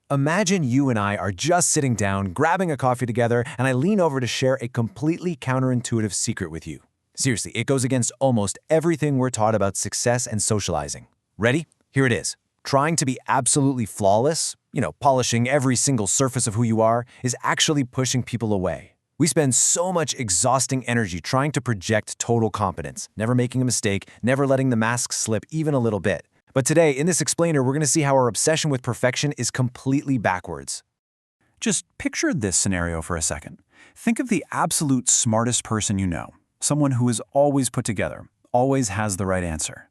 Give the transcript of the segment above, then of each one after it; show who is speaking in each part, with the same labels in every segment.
Speaker 1: Imagine you and I are just sitting down, grabbing a coffee together, and I lean over to share a completely counterintuitive secret with you. Seriously, it goes against almost everything we're taught about success and socializing. Ready? Here it is. Trying to be absolutely flawless, polishing every single surface of who you are, is actually pushing people away. We spend so much exhausting energy trying to project total competence, never making a mistake, never letting the mask slip even a little bit. But today, in this explainer, we're going to see how our obsession with perfection is completely backwards.
Speaker 2: Just picture this scenario for a second. Think of the absolute smartest person you know, someone who is always put together, always has the right answer.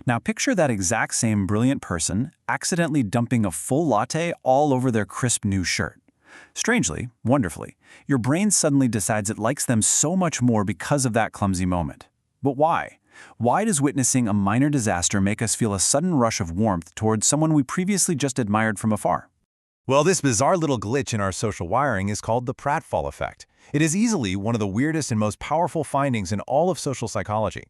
Speaker 2: Now picture that exact same brilliant person accidentally dumping a full latte all over their crisp new shirt. Strangely, wonderfully, your brain suddenly decides it likes them so much more because of that clumsy moment. But why? Why does witnessing a minor disaster make us feel a sudden rush of warmth towards someone we previously just admired from afar?
Speaker 3: Well, this bizarre little glitch in our social wiring is called the Pratfall Effect. It is easily one of the weirdest and most powerful findings in all of social psychology.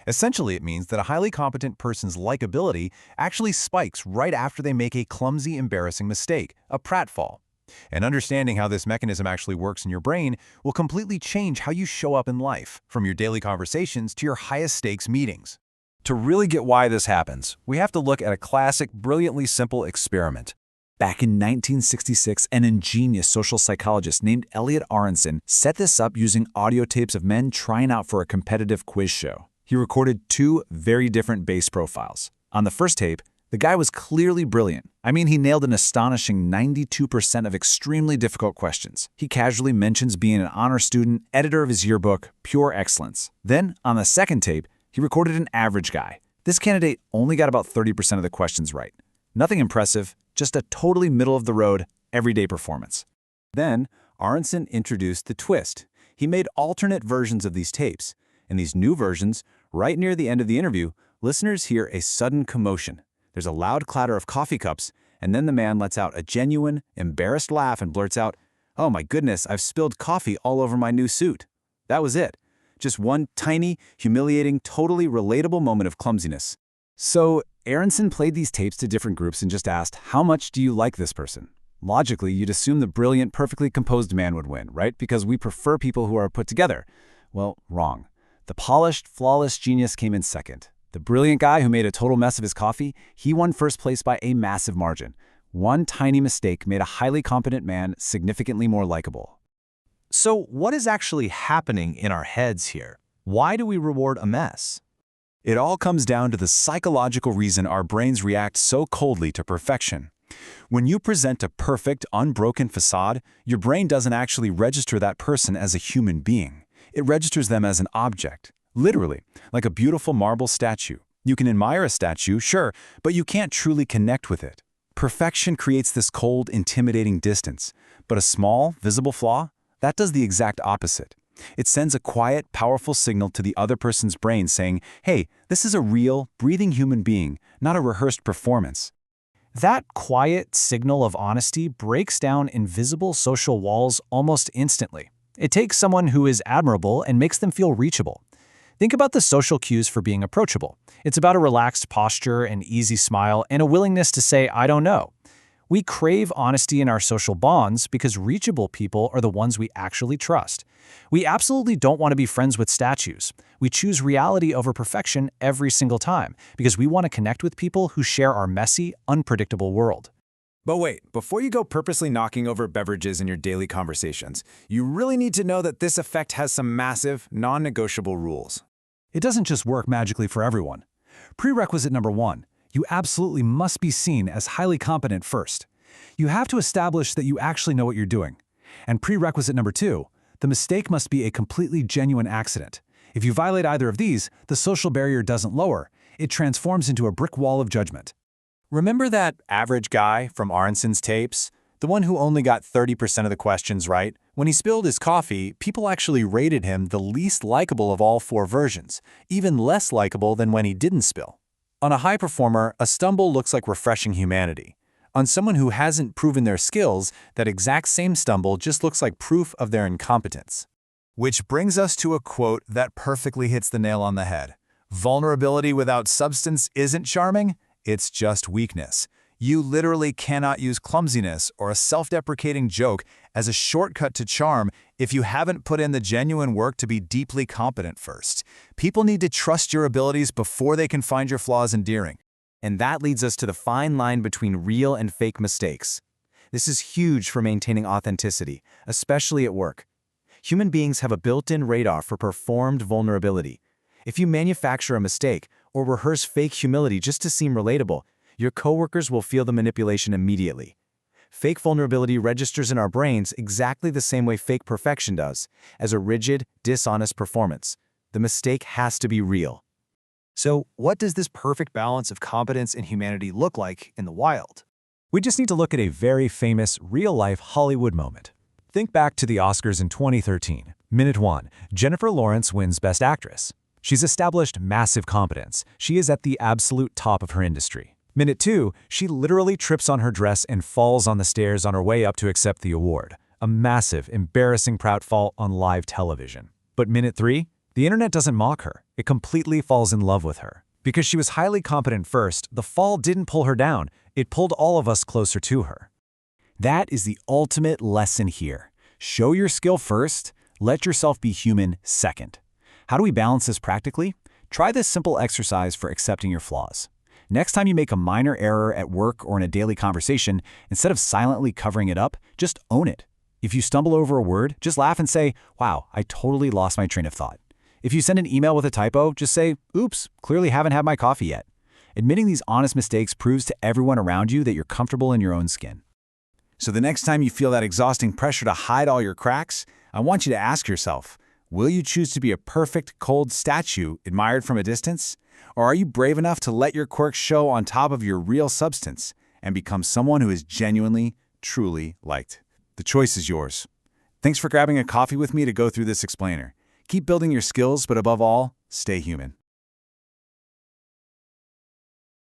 Speaker 3: Essentially, it means that a highly competent person's likability actually spikes right after they make a clumsy, embarrassing mistake, a pratfall. And understanding how this mechanism actually works in your brain will completely change how you show up in life, from your daily conversations to your highest stakes meetings.
Speaker 1: To really get why this happens, we have to look at a classic, brilliantly simple experiment. Back in 1966, an ingenious social psychologist named Elliot Aronson set this up using audio tapes of men trying out for a competitive quiz show. He recorded two very different bass profiles. On the first tape, the guy was clearly brilliant. I mean, he nailed an astonishing 92% of extremely difficult questions. He casually mentions being an honor student, editor of his yearbook, pure excellence. Then, on the second tape, he recorded an average guy. This candidate only got about 30% of the questions right. Nothing impressive, just a totally middle-of-the-road, everyday performance.
Speaker 2: Then, Aronson introduced the twist. He made alternate versions of these tapes. In these new versions, right near the end of the interview, listeners hear a sudden commotion. There's a loud clatter of coffee cups, and then the man lets out a genuine, embarrassed laugh and blurts out, "Oh my goodness, I've spilled coffee all over my new suit." That was it. Just one tiny, humiliating, totally relatable moment of clumsiness. So, Aronson played these tapes to different groups and just asked, how much do you like this person? Logically, you'd assume the brilliant, perfectly composed man would win, right? Because we prefer people who are put together. Well, wrong. The polished, flawless genius came in second. The brilliant guy who made a total mess of his coffee, he won first place by a massive margin. One tiny mistake made a highly competent man significantly more likable.
Speaker 3: So what is actually happening in our heads here? Why do we reward a mess?
Speaker 2: It all comes down to the psychological reason our brains react so coldly to perfection. When you present a perfect, unbroken facade, your brain doesn't actually register that person as a human being. It registers them as an object. Literally, like a beautiful marble statue. You can admire a statue, sure, but you can't truly connect with it. Perfection creates this cold, intimidating distance. But a small, visible flaw? That does the exact opposite. It sends a quiet, powerful signal to the other person's brain saying, hey, this is a real, breathing human being, not a rehearsed performance.
Speaker 4: That quiet signal of honesty breaks down invisible social walls almost instantly. It takes someone who is admirable and makes them feel reachable. Think about the social cues for being approachable. It's about a relaxed posture, an easy smile, and a willingness to say, I don't know. We crave honesty in our social bonds because reachable people are the ones we actually trust. We absolutely don't want to be friends with statues. We choose reality over perfection every single time because we want to connect with people who share our messy, unpredictable world.
Speaker 1: But wait, before you go purposely knocking over beverages in your daily conversations, you really need to know that this effect has some massive, non-negotiable rules.
Speaker 2: It doesn't just work magically for everyone. Prerequisite number 1, you absolutely must be seen as highly competent first. You have to establish that you actually know what you're doing. And prerequisite number 2, the mistake must be a completely genuine accident. If you violate either of these, the social barrier doesn't lower. It transforms into a brick wall of judgment.
Speaker 3: Remember that average guy from Aronson's tapes? The one who only got 30% of the questions right? When he spilled his coffee, people actually rated him the least likable of all 4 versions, even less likable than when he didn't spill. On a high performer, a stumble looks like refreshing humanity. On someone who hasn't proven their skills, that exact same stumble just looks like proof of their incompetence. Which brings us to a quote that perfectly hits the nail on the head. Vulnerability without substance isn't charming, it's just weakness.
Speaker 1: You literally cannot use clumsiness or a self-deprecating joke as a shortcut to charm if you haven't put in the genuine work to be deeply competent first. People need to trust your abilities before they can find your flaws endearing.
Speaker 2: And that leads us to the fine line between real and fake mistakes. This is huge for maintaining authenticity, especially at work. Human beings have a built-in radar for performed vulnerability. If you manufacture a mistake or rehearse fake humility just to seem relatable, your coworkers will feel the manipulation immediately. Fake vulnerability registers in our brains exactly the same way fake perfection does, as a rigid, dishonest performance. The mistake has to be real.
Speaker 3: So, what does this perfect balance of competence and humanity look like in the wild?
Speaker 4: We just need to look at a very famous, real-life Hollywood moment. Think back to the Oscars in 2013. Minute 1, Jennifer Lawrence wins Best Actress. She's established massive competence. She is at the absolute top of her industry. Minute 2, she literally trips on her dress and falls on the stairs on her way up to accept the award. A massive, embarrassing pratfall on live television. But minute 3, the internet doesn't mock her. It completely falls in love with her. Because she was highly competent first, the fall didn't pull her down. It pulled all of us closer to her.
Speaker 1: That is the ultimate lesson here. Show your skill first, let yourself be human second. How do we balance this practically? Try this simple exercise for accepting your flaws. Next time you make a minor error at work or in a daily conversation, instead of silently covering it up, just own it. If you stumble over a word, just laugh and say, "Wow, I totally lost my train of thought." If you send an email with a typo, just say, "Oops, clearly haven't had my coffee yet." Admitting these honest mistakes proves to everyone around you that you're comfortable in your own skin. So the next time you feel that exhausting pressure to hide all your cracks, I want you to ask yourself, will you choose to be a perfect, cold statue admired from a distance? Or are you brave enough to let your quirks show on top of your real substance and become someone who is genuinely, truly liked? The choice is yours. Thanks for grabbing a coffee with me to go through this explainer. Keep building your skills, but above all, stay human.